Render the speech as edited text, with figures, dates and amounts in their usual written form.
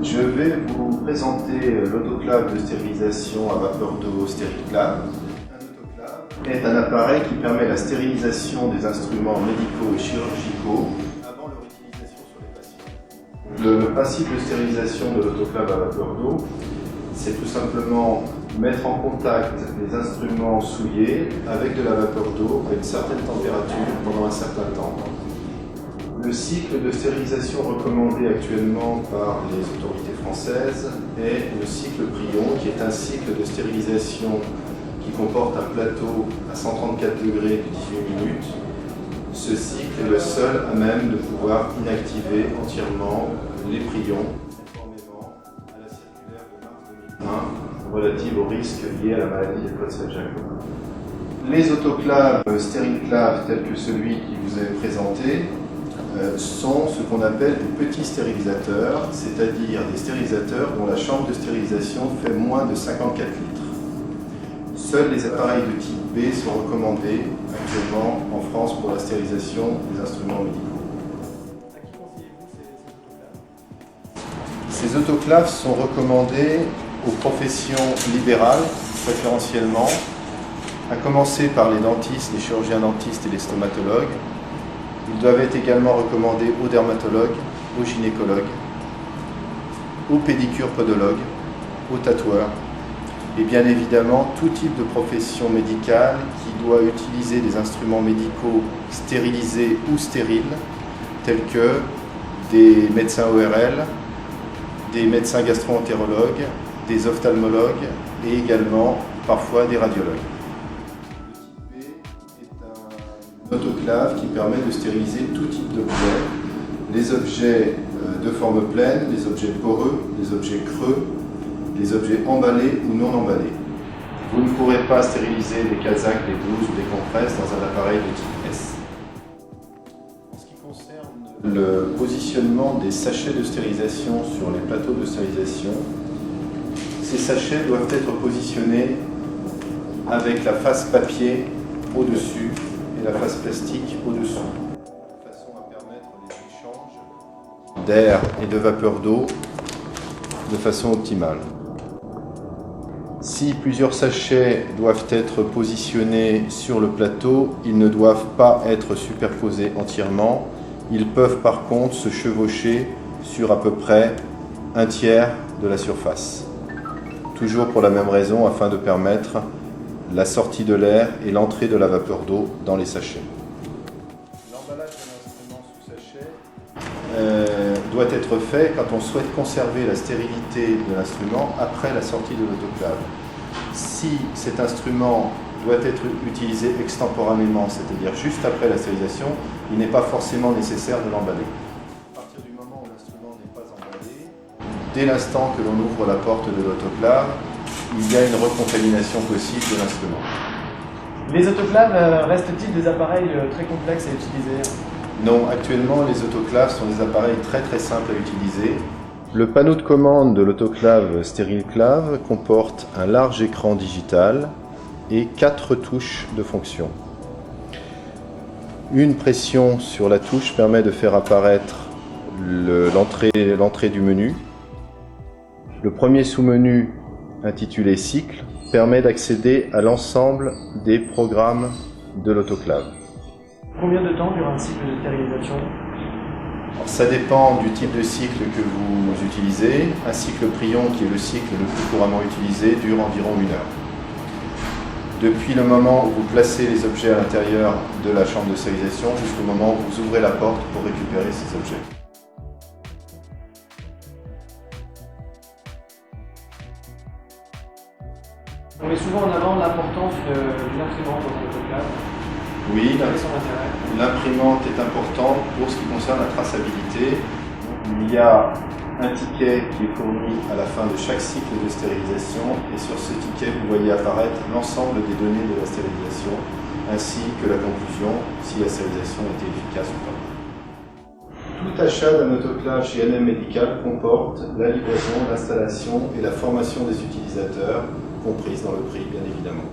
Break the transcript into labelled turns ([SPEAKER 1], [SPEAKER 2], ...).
[SPEAKER 1] Je vais vous présenter l'autoclave de stérilisation à vapeur d'eau SterilClave. Un autoclave est un appareil qui permet la stérilisation des instruments médicaux et chirurgicaux avant leur utilisation sur les patients. Le principe de stérilisation de l'autoclave à vapeur d'eau, c'est tout simplement mettre en contact les instruments souillés avec de la vapeur d'eau à une certaine température pendant un certain temps. Le cycle de stérilisation recommandé actuellement par les autorités françaises est le cycle Prion, qui est un cycle de stérilisation qui comporte un plateau à 134 degrés de 18 minutes. Ce cycle est le seul à même de pouvoir inactiver entièrement les prions, conformément à la circulaire de mars 2001 relative aux risques liés à la maladie de Creutzfeldt-Jakob. Les autoclaves SterilClave tels que celui qui vous est présenté sont ce qu'on appelle des petits stérilisateurs, c'est-à-dire des stérilisateurs dont la chambre de stérilisation fait moins de 54 litres. Seuls les appareils de type B sont recommandés actuellement en France pour la stérilisation des instruments médicaux.
[SPEAKER 2] À qui conseillez-vous
[SPEAKER 1] Ces autoclaves sont recommandés aux professions libérales, préférentiellement, à commencer par les dentistes, les chirurgiens dentistes et les stomatologues. Ils doivent être également recommandés aux dermatologues, aux gynécologues, aux pédicures-podologues, aux tatoueurs et bien évidemment tout type de profession médicale qui doit utiliser des instruments médicaux stérilisés ou stériles tels que des médecins ORL, des médecins gastro-entérologues, des ophtalmologues et également parfois des radiologues. Autoclave qui permet de stériliser tout type d'objets, les objets de forme pleine, les objets poreux, les objets creux, les objets emballés ou non emballés. Vous ne pourrez pas stériliser des casaques, des blouses ou des compresses dans un appareil de type S. En ce qui concerne le positionnement des sachets de stérilisation sur les plateaux de stérilisation, ces sachets doivent être positionnés avec la face papier au-dessus et la face plastique au-dessous, de façon à permettre les échanges d'air et de vapeur d'eau de façon optimale. Si plusieurs sachets doivent être positionnés sur le plateau, ils ne doivent pas être superposés entièrement. Ils peuvent par contre se chevaucher sur à peu près un tiers de la surface. Toujours pour la même raison, afin de permettre la sortie de l'air et l'entrée de la vapeur d'eau dans les sachets. L'emballage de l'instrument sous sachet doit être fait quand on souhaite conserver la stérilité de l'instrument après la sortie de l'autoclave. Si cet instrument doit être utilisé extemporanément, c'est-à-dire juste après la stérilisation, il n'est pas forcément nécessaire de l'emballer. À partir du moment où l'instrument n'est pas emballé, dès l'instant que l'on ouvre la porte de l'autoclave, il y a une recontamination possible de l'instrument.
[SPEAKER 2] Les autoclaves restent-ils des appareils très complexes à utiliser?
[SPEAKER 1] Non, actuellement les autoclaves sont des appareils très simples à utiliser. Le panneau de commande de l'autoclave SterilClave comporte un large écran digital et 4 touches de fonction. Une pression sur la touche permet de faire apparaître l'entrée du menu. Le premier sous-menu, intitulé Cycle, permet d'accéder à l'ensemble des programmes de l'autoclave.
[SPEAKER 2] Combien de temps dure un cycle de stérilisation?
[SPEAKER 1] Ça dépend du type de cycle que vous utilisez. Un cycle Prion, qui est le cycle le plus couramment utilisé, dure environ 1 heure. Depuis le moment où vous placez les objets à l'intérieur de la chambre de stérilisation jusqu'au moment où vous ouvrez la porte pour récupérer ces objets.
[SPEAKER 2] On met souvent en avant l'importance d'une imprimante dans l'autoclave.
[SPEAKER 1] Oui,
[SPEAKER 2] Quel est son intérêt?
[SPEAKER 1] l'imprimante est importante pour ce qui concerne la traçabilité. Il y a un ticket qui est fourni à la fin de chaque cycle de stérilisation et sur ce ticket vous voyez apparaître l'ensemble des données de la stérilisation ainsi que la conclusion si la stérilisation était efficace ou pas. Tout achat d'un autoclave chez NM Medical comporte la livraison, l'installation et la formation des utilisateurs, comprises dans le prix bien évidemment.